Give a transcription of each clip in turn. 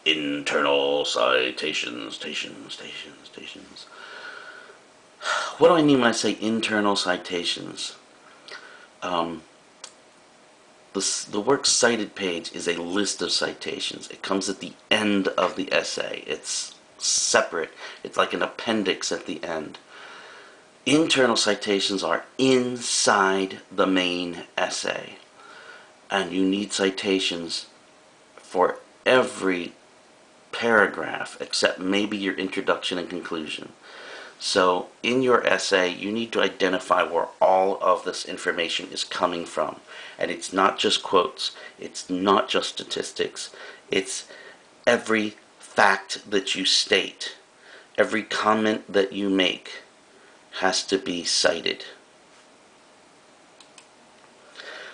Internal citations, citations. What do I mean when I say internal citations? Um, the works cited page is a list of citations. It comes at the end of the essay. It's separate. It's like an appendix at the end. Internal citations are inside the main essay. And you need citations for every paragraph except maybe your introduction and conclusion. So in your essay, you need to identify where all of this information is coming from. And it's not just quotes, it's not just statistics, it's every fact that you state, every comment that you make has to be cited.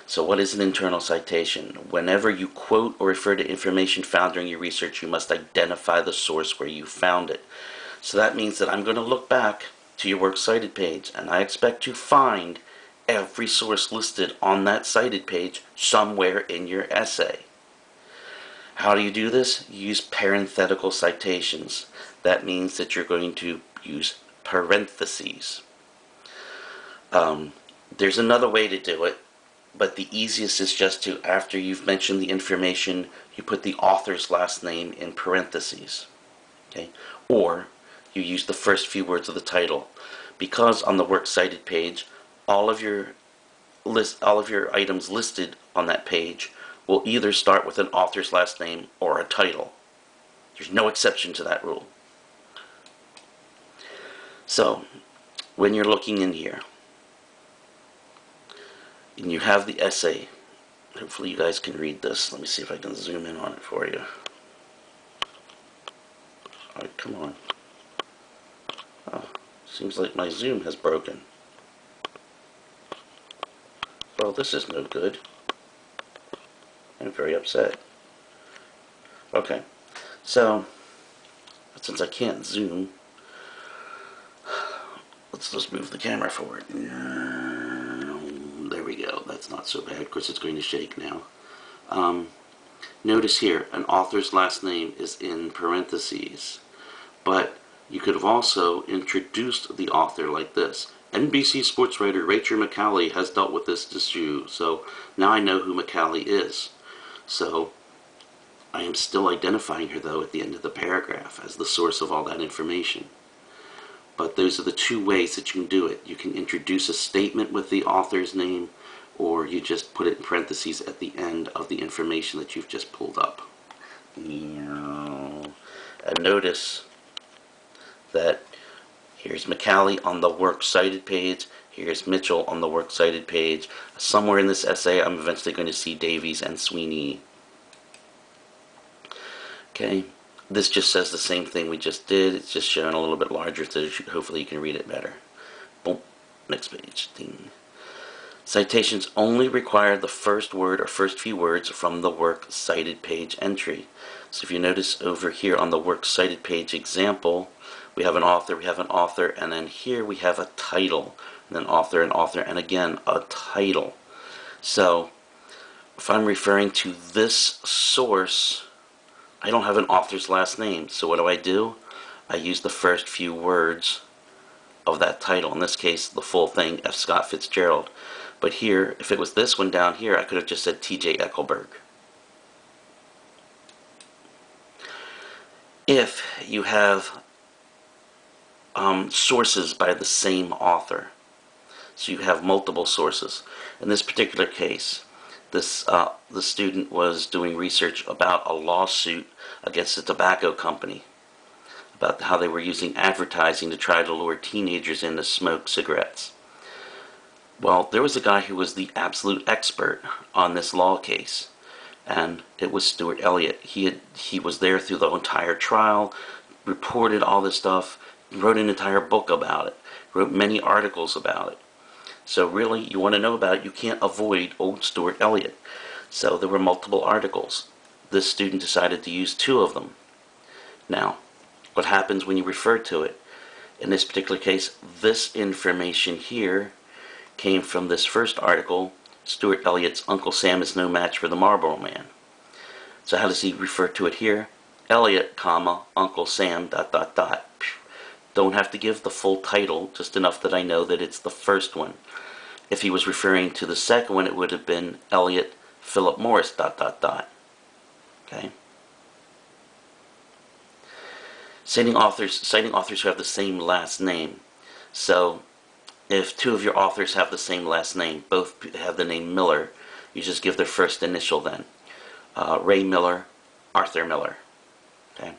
So what is an internal citation? Whenever you quote or refer to information found during your research, you must identify the source where you found it. So that means that I'm going to look back to your works cited page, and I expect to find every source listed on that cited page somewhere in your essay. How do you do this? You use parenthetical citations. That means that you're going to use parentheses. There's another way to do it, but the easiest is just to, after you've mentioned the information, you put the author's last name in parentheses. Okay? Or you use the first few words of the title. Because on the works cited page, all of your items listed on that page will either start with an author's last name or a title. There's no exception to that rule. So, when you're looking in here, and you have the essay, hopefully you guys can read this. Let me see if I can zoom in on it for you. Alright, come on. Oh, seems like my zoom has broken. Well, this is no good. I'm very upset. Okay, so since I can't zoom, let's just move the camera forward. There we go. That's not so bad. Of course, it's going to shake now. Notice here, an author's last name is in parentheses, but you could have also introduced the author like this. NBC sports writer Rachel McCallie has dealt with this issue, so now I know who McCallie is. So I am still identifying her, though, at the end of the paragraph as the source of all that information. But those are the two ways that you can do it. You can introduce a statement with the author's name, or you just put it in parentheses at the end of the information that you've just pulled up. And notice that here's McCallie on the works cited page, here's Mitchell on the works cited page. Somewhere in this essay I'm eventually going to see Davies and Sweeney. Okay, this just says the same thing we just did, it's just shown a little bit larger so hopefully you can read it better. Boom, next page. Ding. Citations only require the first word or first few words from the works cited page entry. So if you notice over here on the works cited page example, we have an author, and then here we have a title, and then author, and again a title. So if I'm referring to this source, I don't have an author's last name, so what do? I use the first few words of that title, in this case the full thing, F. Scott Fitzgerald. But here, if it was this one down here, I could have just said T.J. Eckelberg. If you have sources by the same author, so you have multiple sources. In this particular case, the student was doing research about a lawsuit against a tobacco company, about how they were using advertising to try to lure teenagers in to smoke cigarettes. Well, there was a guy who was the absolute expert on this law case, and it was Stuart Elliott. He was there through the entire trial, reported all this stuff, wrote an entire book about it, wrote many articles about it. So really, you want to know about it, you can't avoid old Stuart Elliott. So there were multiple articles. This student decided to use 2 of them. Now, what happens when you refer to it? In this particular case, this information here came from this first article, Stuart Elliott's Uncle Sam is No Match for the Marlboro Man. So how does he refer to it here? Elliot, comma, Uncle Sam, dot, dot, dot. Don't have to give the full title, just enough that I know that it's the first one. If he was referring to the second one, it would have been Elliot Philip Morris, dot, dot, dot. Okay? Citing authors who have the same last name. So if two of your authors have the same last name, both have the name Miller, you just give their first initial then. Ray Miller, Arthur Miller. Okay?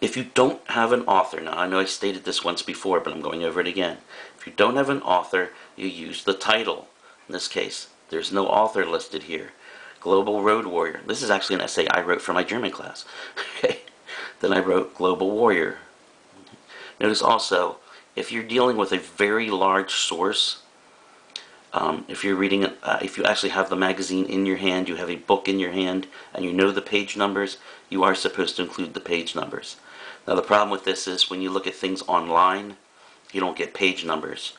If you don't have an author, now I know I stated this once before, but I'm going over it again. If you don't have an author, you use the title. In this case, there's no author listed here. Global Road Warrior. This is actually an essay I wrote for my German class. Okay. Then I wrote Global Warrior. Notice also, if you're dealing with a very large source, if you're reading, if you actually have the magazine in your hand, you have a book in your hand, and you know the page numbers, you are supposed to include the page numbers. Now the problem with this is when you look at things online, you don't get page numbers.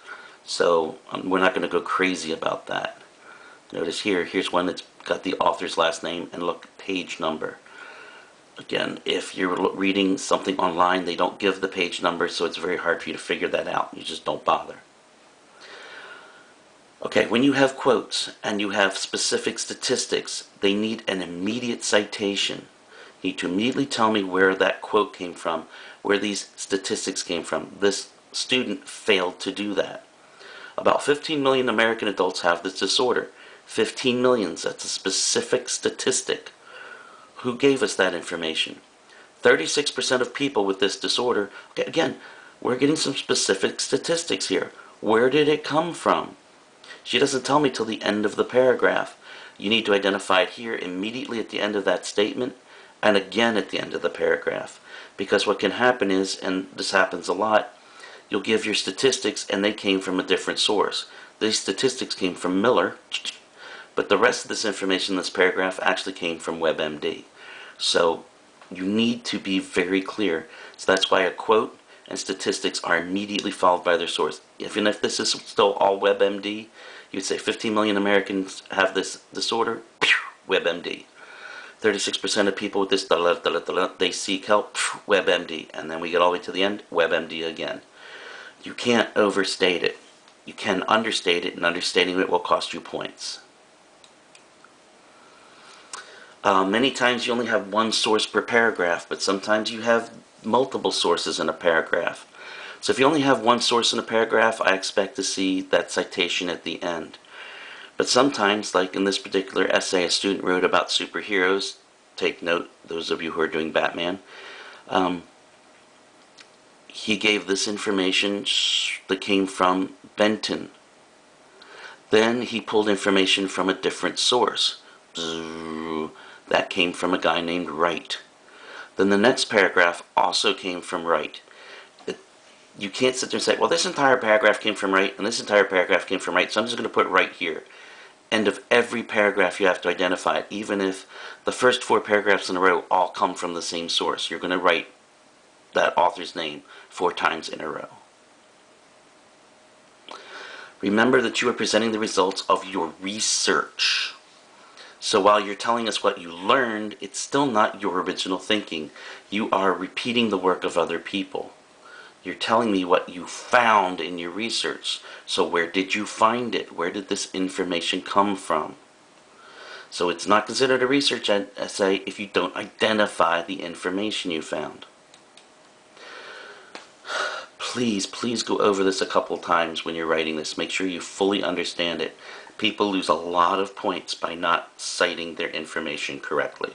So we're not going to go crazy about that. Notice here's one that's got the author's last name and look, page number. Again, if you're reading something online, they don't give the page number, so it's very hard for you to figure that out. You just don't bother. Okay, when you have quotes and you have specific statistics, they need an immediate citation. You need to immediately tell me where that quote came from, where these statistics came from. This student failed to do that. About 15 million American adults have this disorder. 15 million, that's a specific statistic. Who gave us that information? 36% of people with this disorder. Okay, again, we're getting some specific statistics here. Where did it come from? She doesn't tell me till the end of the paragraph. You need to identify it here immediately at the end of that statement and again at the end of the paragraph. Because what can happen is, and this happens a lot, you'll give your statistics and they came from a different source. These statistics came from Miller, but the rest of this information in this paragraph actually came from WebMD. So you need to be very clear. So that's why a quote and statistics are immediately followed by their source. Even if this is still all WebMD, you'd say 15 million Americans have this disorder, WebMD. 36% of people with this, they seek help, WebMD. And then we get all the way to the end, WebMD again. You can't overstate it. You can understate it, and understating it will cost you points. Many times you only have one source per paragraph, but sometimes you have multiple sources in a paragraph. So if you only have one source in a paragraph, I expect to see that citation at the end. But sometimes, like in this particular essay a student wrote about superheroes, take note, those of you who are doing Batman, he gave this information that came from Benton. Then he pulled information from a different source. That came from a guy named Wright. Then the next paragraph also came from Wright. You can't sit there and say, well, this entire paragraph came from Wright, and this entire paragraph came from Wright, so I'm just going to put Wright here. End of every paragraph you have to identify it, even if the first 4 paragraphs in a row all come from the same source. You're going to write that author's name 4 times in a row. Remember that you are presenting the results of your research. So while you're telling us what you learned, it's still not your original thinking. You are repeating the work of other people. You're telling me what you found in your research. So where did you find it? Where did this information come from? So it's not considered a research essay if you don't identify the information you found. Please, please go over this a couple times when you're writing this. Make sure you fully understand it. People lose a lot of points by not citing their information correctly.